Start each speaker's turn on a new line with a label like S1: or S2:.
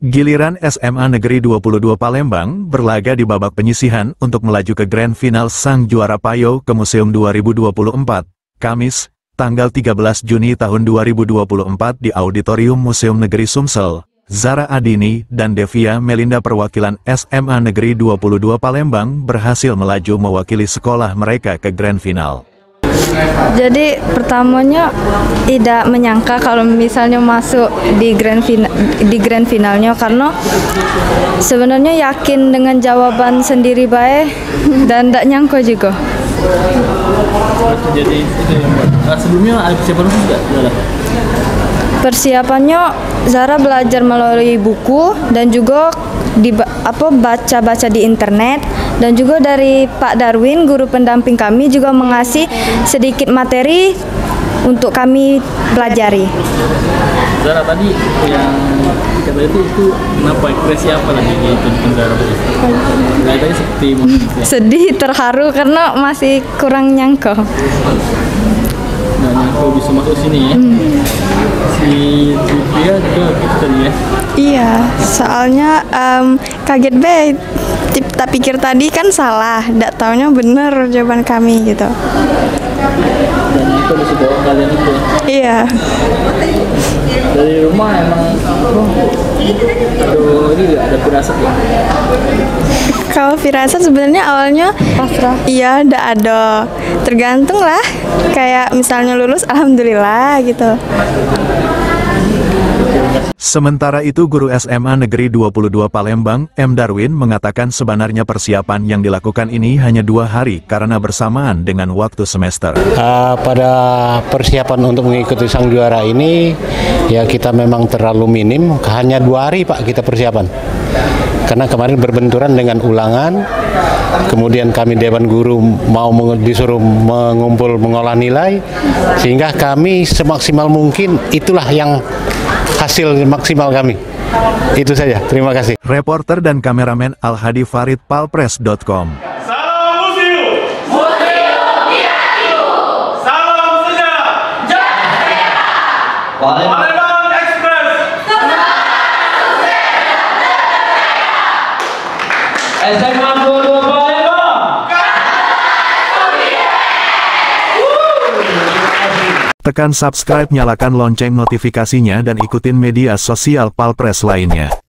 S1: Giliran SMA Negeri 22 Palembang berlaga di babak penyisihan untuk melaju ke Grand Final Sang Juara Payo ke Museum 2024, Kamis, tanggal 13 Juni tahun 2024 di Auditorium Museum Negeri Sumsel. Zara Adini dan Devia Melinda perwakilan SMA Negeri 22 Palembang berhasil melaju mewakili sekolah mereka ke Grand Final.
S2: Jadi pertamanya tidak menyangka kalau misalnya masuk di grand finalnya, karena sebenarnya yakin dengan jawaban sendiri baik dan tidak nyangka juga.
S3: Jadi sebelumnya ada persiapan khusus nggak?
S2: Persiapannya Zara belajar melalui buku dan juga baca-baca di internet, dan juga dari Pak Darwin, guru pendamping kami, juga mengasih sedikit materi untuk kami pelajari.
S3: Zara, tadi yang kata itu kenapa, ekspresi apa lagi ditunjukkan Zara? Tadi seperti
S2: sedih, terharu karena masih kurang nyangka.
S3: Nah, nyangka bisa masuk sini ya. Si Devia juga gitu tadi ya.
S4: Iya, soalnya kaget banget. Tak pikir tadi kan salah, tidak taunya bener jawaban kami gitu.
S3: Dan itu bisa bawa kalian itu ya?
S4: Iya.
S3: Dari rumah emang ini ada firasat ya?
S4: Kalau firasat sebenarnya awalnya
S2: Pasrah.
S4: iya, tidak ada. Tergantung lah. Kayak misalnya lulus, alhamdulillah gitu.
S1: Sementara itu guru SMA Negeri 22 Palembang, M. Darwin mengatakan sebenarnya persiapan yang dilakukan ini hanya 2 hari karena bersamaan dengan waktu semester.
S5: Pada persiapan untuk mengikuti Sang Juara ini, ya kita memang terlalu minim, hanya 2 hari Pak kita persiapan. Karena kemarin berbenturan dengan ulangan, kemudian kami Dewan Guru mau disuruh mengolah nilai, sehingga kami semaksimal mungkin itulah yang hasil maksimal kami. Itu saja, terima kasih.
S1: Reporter dan kameramen Al-Hadi Farid, palpres.com.
S6: Salam Museum! Museum Kreatif! Salam Sejarah! Jaya! Palembang Express! Semangat Sejarah! SMA 22 Palembang!
S1: Tekan subscribe, nyalakan lonceng notifikasinya dan ikutin media sosial Palpres lainnya.